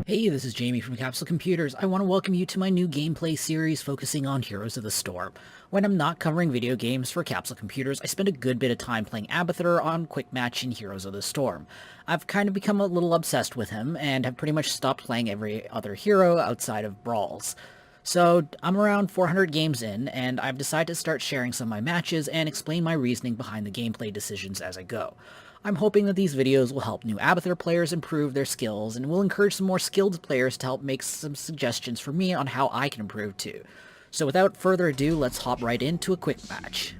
Hey, this is Jamie from Capsule Computers. I want to welcome you to my new gameplay series focusing on Heroes of the Storm. When I'm not covering video games for Capsule Computers, I spend a good bit of time playing Abathur on Quick Match in Heroes of the Storm. I've kind of become a little obsessed with him, and have pretty much stopped playing every other hero outside of Brawls. So I'm around 400 games in, and I've decided to start sharing some of my matches and explain my reasoning behind the gameplay decisions as I go. I'm hoping that these videos will help new Abathur players improve their skills, and will encourage some more skilled players to help make some suggestions for me on how I can improve too. So without further ado, let's hop right into a quick match.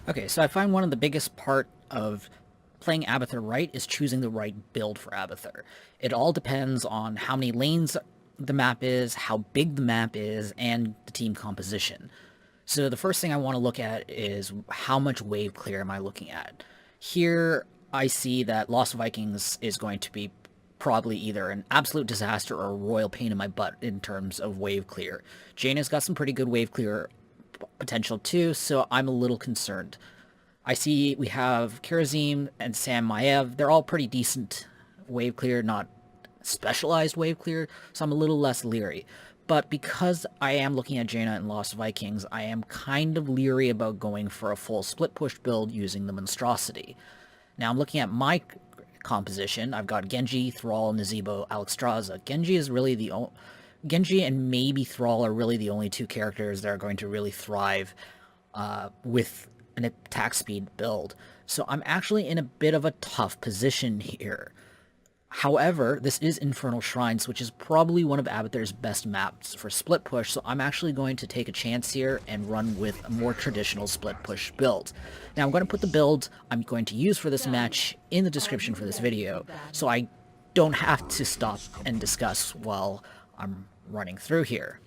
Okay, so I find one of the biggest part of playing Abathur right is choosing the right build for Abathur. It all depends on how many lanes the map is, how big the map is, and the team composition. So the first thing I want to look at is how much wave clear am I looking at. Here I see that Lost Vikings is going to be probably either an absolute disaster or a royal pain in my butt in terms of wave clear. Jaina's got some pretty good wave clear potential too, so I'm a little concerned. I see we have Kirazim and Sam Maev. They're all pretty decent wave clear, not specialized wave clear, so I'm a little less leery. But because I am looking at Jaina and Lost Vikings, I am kind of leery about going for a full split push build using the Monstrosity. Now I'm looking at my composition. I've got Genji, Thrall, Nazeebo, Alexstrasza. Genji and maybe Thrall are really the only two characters that are going to really thrive with an attack speed build. So I'm actually in a bit of a tough position here. However, this is Infernal Shrines, which is probably one of Abathur's best maps for split push, so I'm actually going to take a chance here and run with a more traditional split push build. Now I'm going to put the build I'm going to use for this match in the description for this video, so I don't have to stop and discuss while I'm running through here.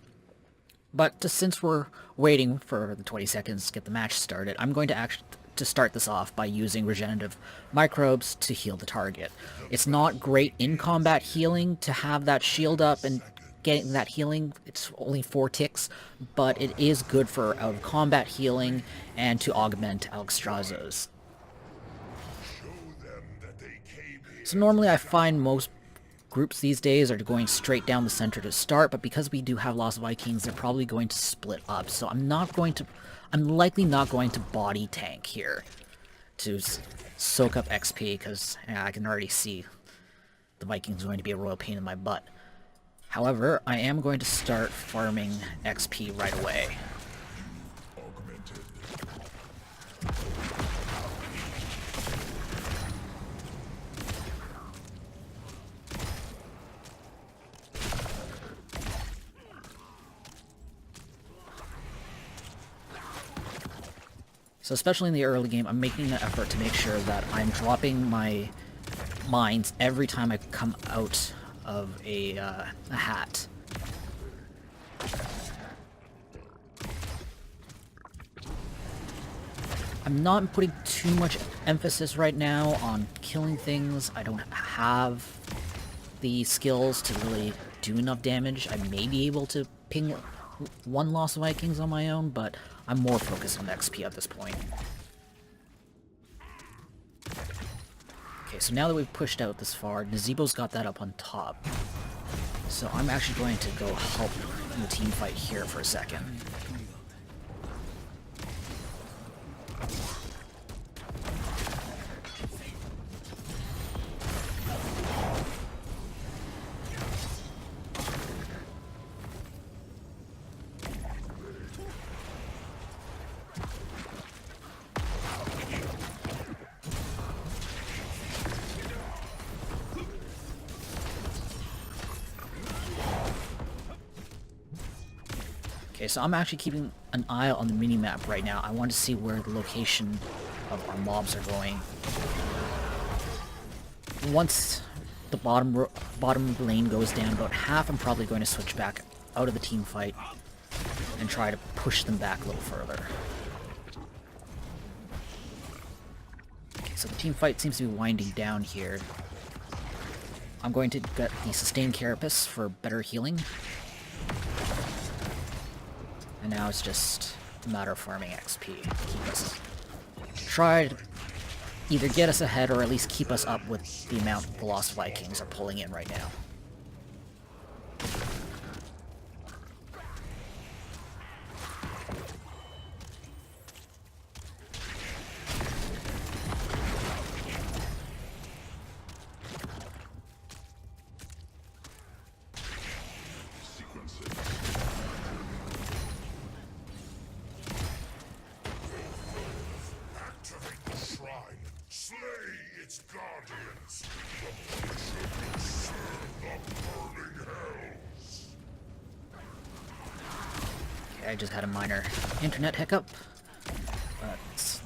But since we're waiting for the 20 seconds to get the match started, I'm going to start this off by using regenerative microbes to heal the target. It's not great in combat healing to have that shield up and getting that healing. It's only 4 ticks, but it is good for out of combat healing and to augment Alexstrasza's. So normally I find most groups these days are going straight down the center to start, but because we do have Lost Vikings, they're probably going to split up. So I'm likely not going to body tank here to soak up XP, because I can already see the Vikings are going to be a royal pain in my butt. However, I am going to start farming XP right away. So especially in the early game, I'm making an effort to make sure that I'm dropping my mines every time I come out of a hat. I'm not putting too much emphasis right now on killing things. I don't have the skills to really do enough damage. I may be able to ping one Lost Vikings on my own, but I'm more focused on XP at this point. Okay, so now that we've pushed out this far, Nazeebo's got that up on top. So I'm actually going to go help in the team fight here for a second. Okay, so I'm actually keeping an eye on the mini-map right now. I want to see where the location of our mobs are going. Once the bottom lane goes down about half, I'm probably going to switch back out of the team fight and try to push them back a little further. Okay, so the team fight seems to be winding down here. I'm going to get the Sustained Carapace for better healing. And now it's just a matter of farming XP to keep us. Try to either get us ahead or at least keep us up with the amount the Lost Vikings are pulling in right now. I just had a minor internet hiccup, but at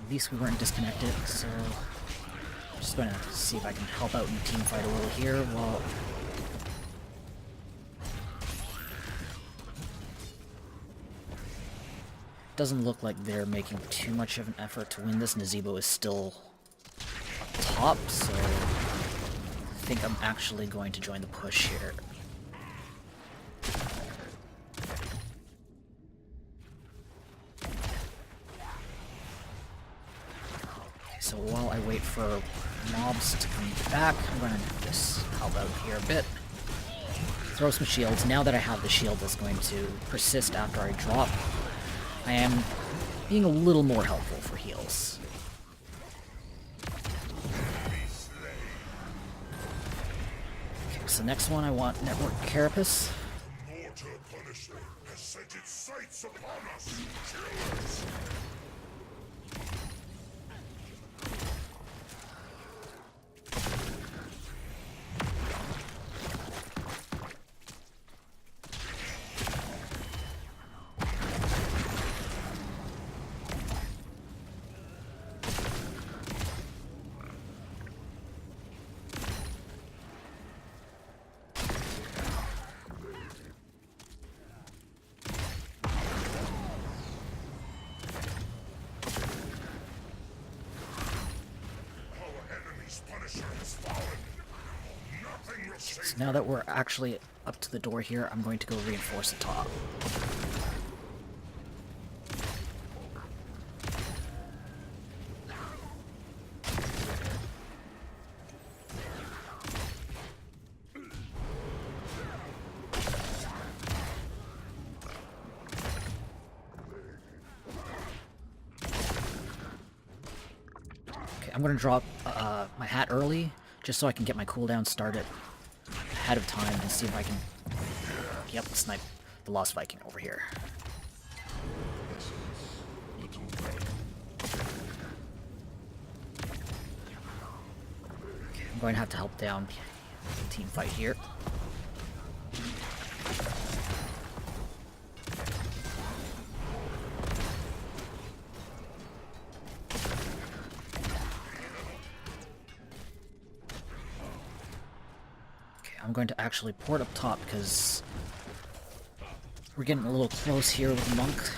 least we weren't disconnected, so I'm just going to see if I can help out in the team fight a little here while... Doesn't look like they're making too much of an effort to win this. Nazebo is still up top, so I think I'm actually going to join the push here. So while I wait for mobs to come back, I'm going to just help out here a bit. Throw some shields. Now that I have the shield that's going to persist after I drop, I am being a little more helpful for heals. Okay, so next one I want Network Carapace. So now that we're actually up to the door here, I'm going to go reinforce the top. Okay, I'm going to drop my hat early, just so I can get my cooldown started ahead of time and see if I can, yep, snipe the Lost Viking over here. Okay, I'm going to have to help down the team fight here. I'm going to actually port up top because we're getting a little close here with the monk.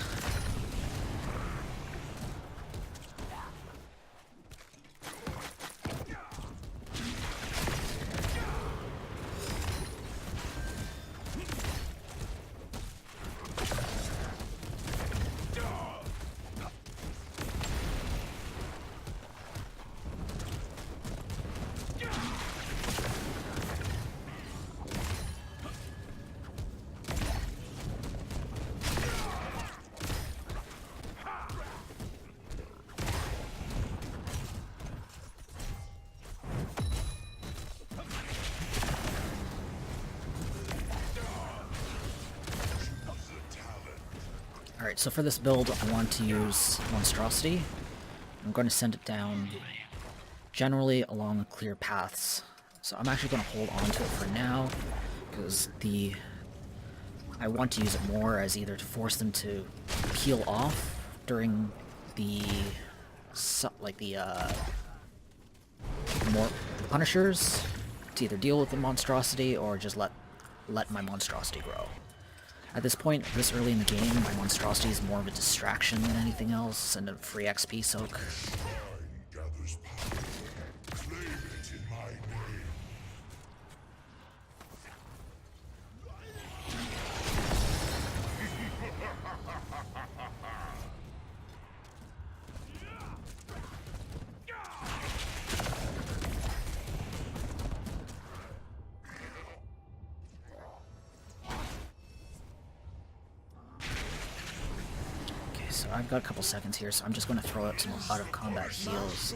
Alright, so for this build, I want to use Monstrosity. I'm going to send it down generally along clear paths. So I'm actually going to hold on to it for now, because the I want to use it more as either to force them to peel off during the more punishers, to either deal with the monstrosity or just let my monstrosity grow. At this point, this early in the game, my monstrosity is more of a distraction than anything else, and a free XP soak. So I've got a couple seconds here, so I'm just going to throw out some out-of-combat heals.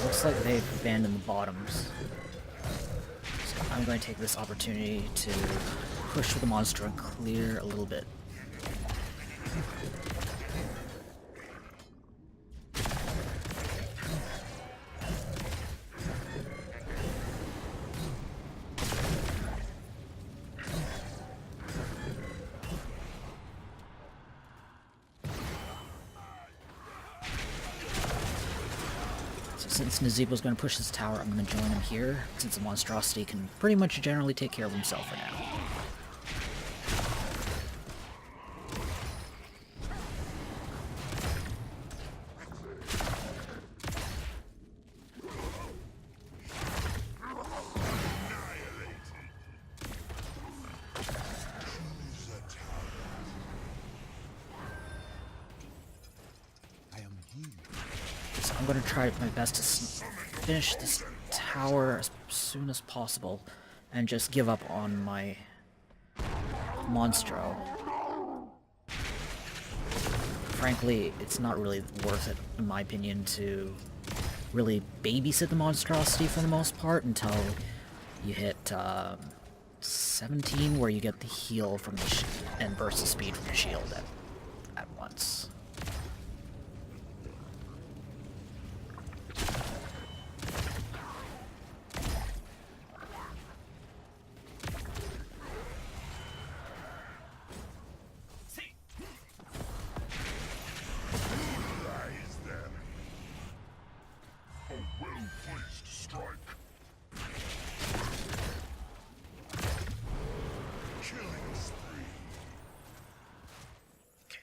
Looks like they've abandoned the bottoms. So I'm going to take this opportunity to push with the monster and clear a little bit. Since Nazeebo's going to push this tower, I'm going to join him here, since the monstrosity can pretty much generally take care of himself for now. I'm going to try my best to finish this tower as soon as possible and just give up on my Monstro. Frankly, it's not really worth it, in my opinion, to really babysit the monstrosity for the most part until you hit 17, where you get the heal from the and burst of speed from your shield at once.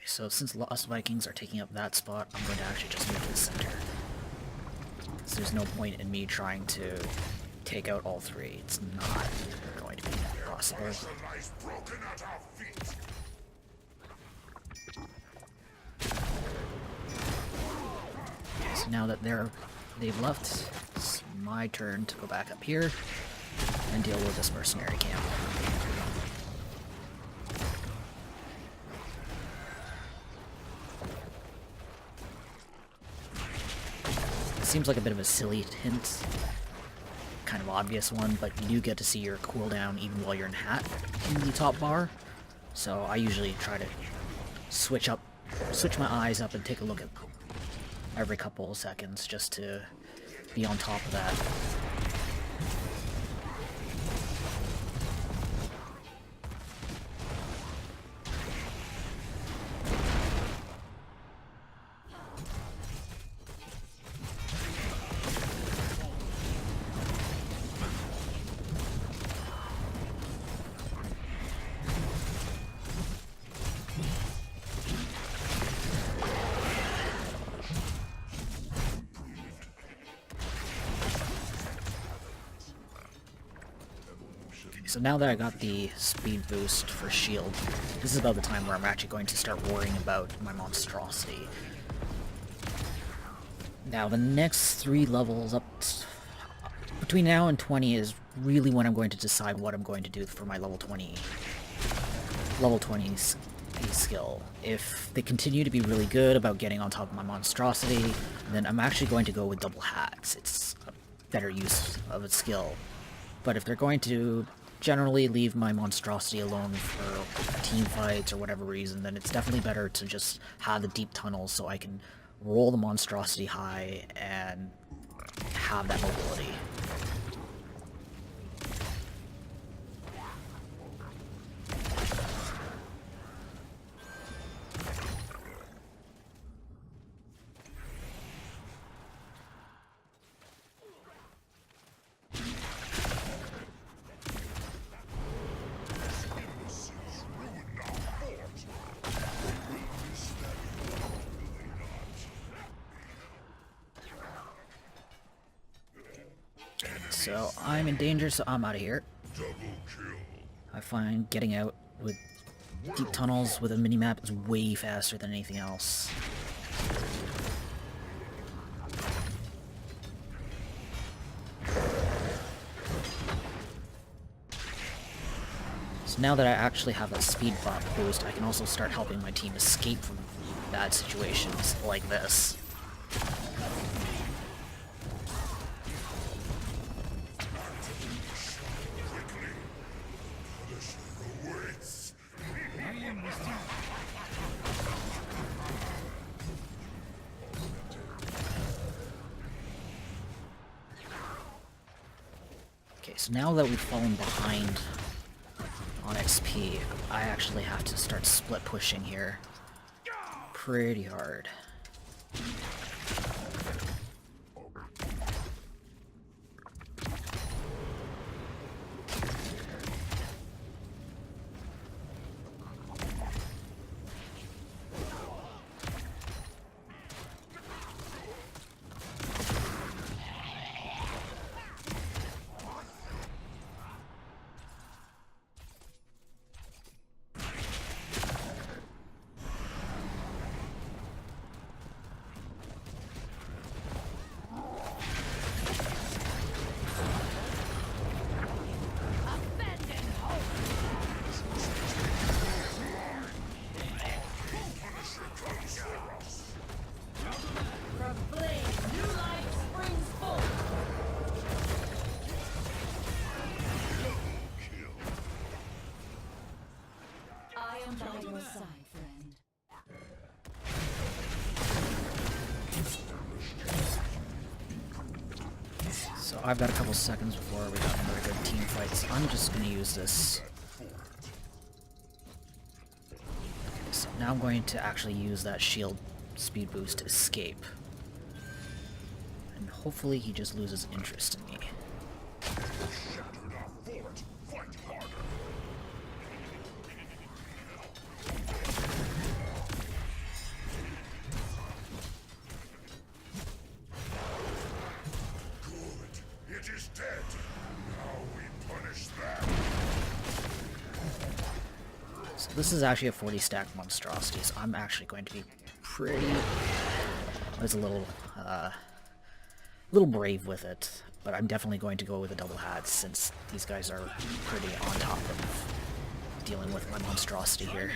So since Lost Vikings are taking up that spot, I'm going to actually just move to the center. So there's no point in me trying to take out all three. It's not going to be possible. Okay, so now that they've left, it's my turn to go back up here and deal with this mercenary camp. Seems like a bit of a silly hint, kind of obvious one, but you do get to see your cooldown even while you're in hat in the top bar. So I usually try to switch my eyes up and take a look at every couple of seconds just to be on top of that. So now that I got the speed boost for shield, this is about the time where I'm actually going to start worrying about my monstrosity. Now the next 3 levels up between now and 20 is really when I'm going to decide what I'm going to do for my level 20 a skill. If they continue to be really good about getting on top of my monstrosity, then I'm actually going to go with double hats. It's a better use of a skill. But if they're going to generally leave my monstrosity alone for team fights or whatever reason, then it's definitely better to just have the deep tunnels so I can roll the monstrosity high and have that mobility. So I'm in danger, so I'm out of here. I find getting out with deep tunnels with a minimap is way faster than anything else. So now that I actually have a speed boost, I can also start helping my team escape from bad situations like this. Okay, so now that we've fallen behind on XP, I actually have to start split pushing here pretty hard. So I've got a couple seconds before we got another good team fight, so I'm just going to use this. Okay, so now I'm going to actually use that shield speed boost to escape. And hopefully he just loses interest in me. So this is actually a 40 stack monstrosity, so I'm actually going to be pretty... I was a little brave with it, but I'm definitely going to go with a double hat since these guys are pretty on top of dealing with my monstrosity here.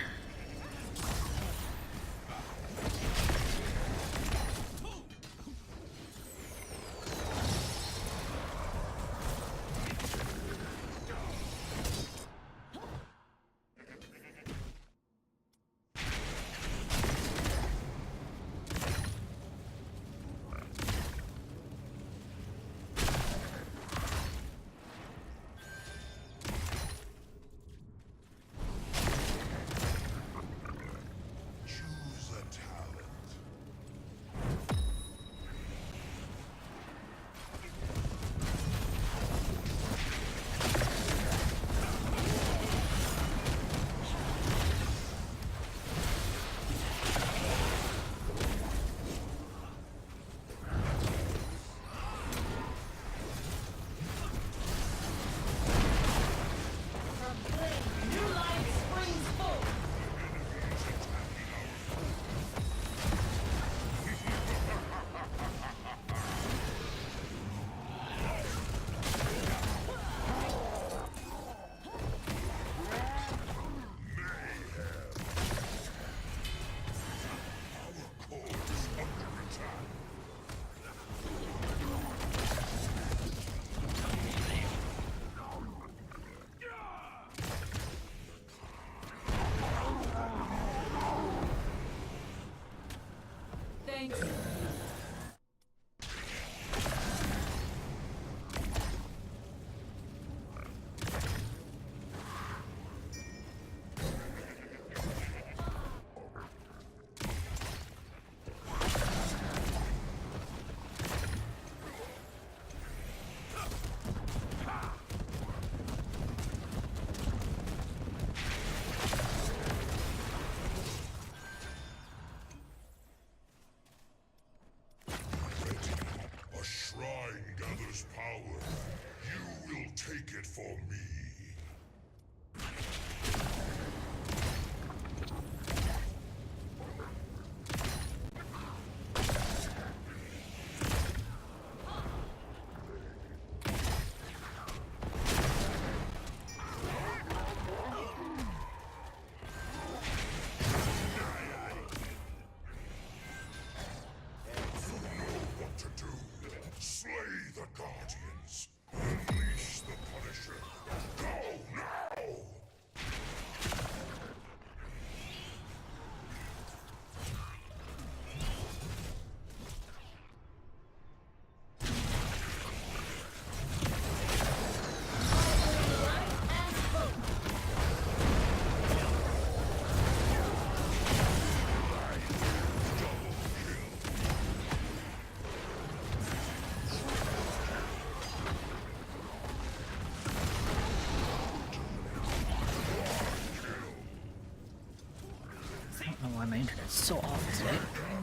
why my internet's so awful today.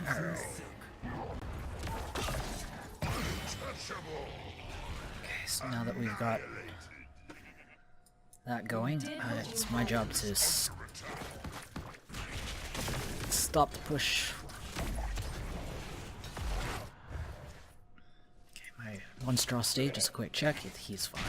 Alright. Okay, so now that we've got that going, it's my job to stop the push. Okay, my monstrosity, just a quick check, he's fine.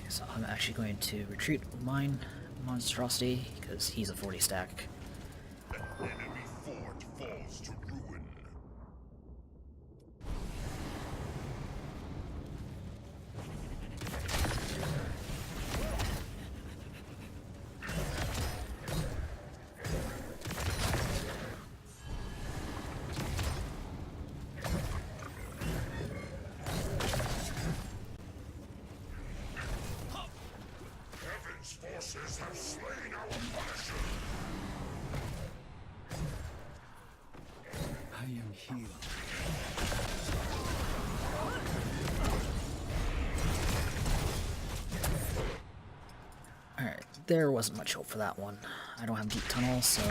So I'm actually going to retreat mine monstrosity because he's a 40 stack. Enemy fort falls to ruin. Forces have slain our Punisher! I am healed. Alright, there wasn't much hope for that one. I don't have deep tunnel, so...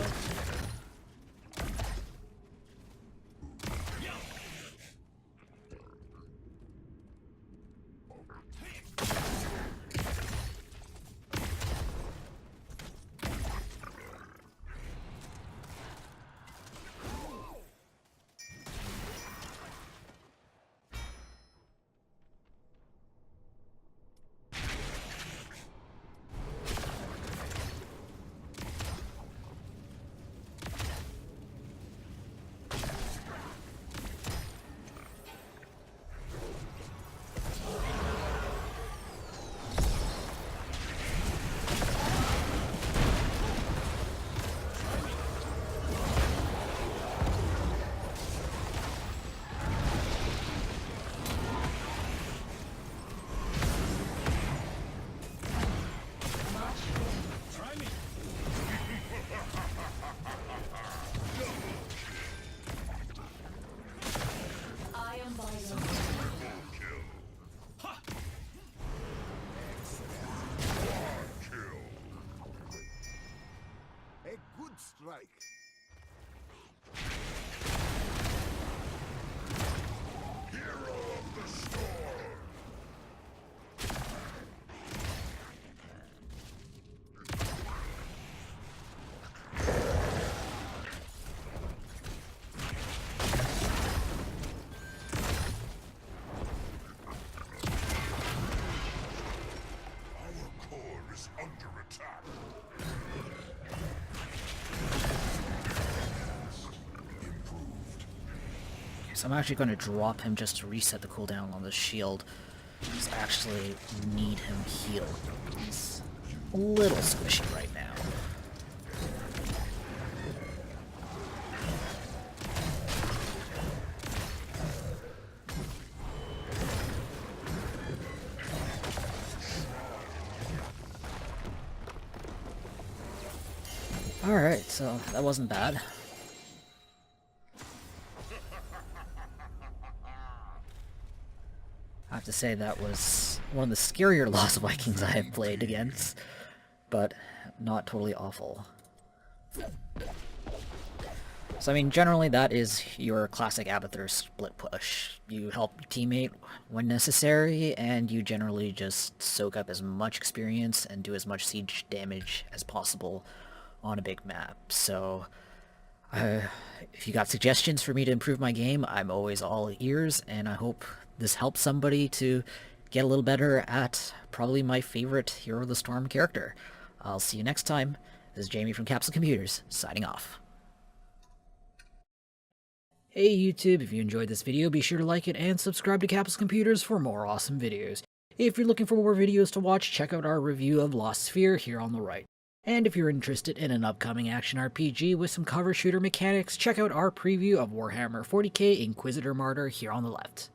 A good strike. Hero of the storm. Our core is under attack. So I'm actually going to drop him just to reset the cooldown on the shield. Because I actually need him healed. He's a little squishy right now. Alright, so that wasn't bad. I have to say that was one of the scarier Lost Vikings I have played against, but not totally awful. So I mean, generally that is your classic Abathur split push. You help your teammate when necessary, and you generally just soak up as much experience and do as much siege damage as possible on a big map. So if you got suggestions for me to improve my game, I'm always all ears, and I hope this helps somebody to get a little better at probably my favorite Hero of the Storm character. I'll see you next time. This is Jamie from Capsule Computers, signing off. Hey YouTube, if you enjoyed this video, be sure to like it and subscribe to Capsule Computers for more awesome videos. If you're looking for more videos to watch, check out our review of Lost Sphere here on the right. And if you're interested in an upcoming action RPG with some cover shooter mechanics, check out our preview of Warhammer 40k Inquisitor Martyr here on the left.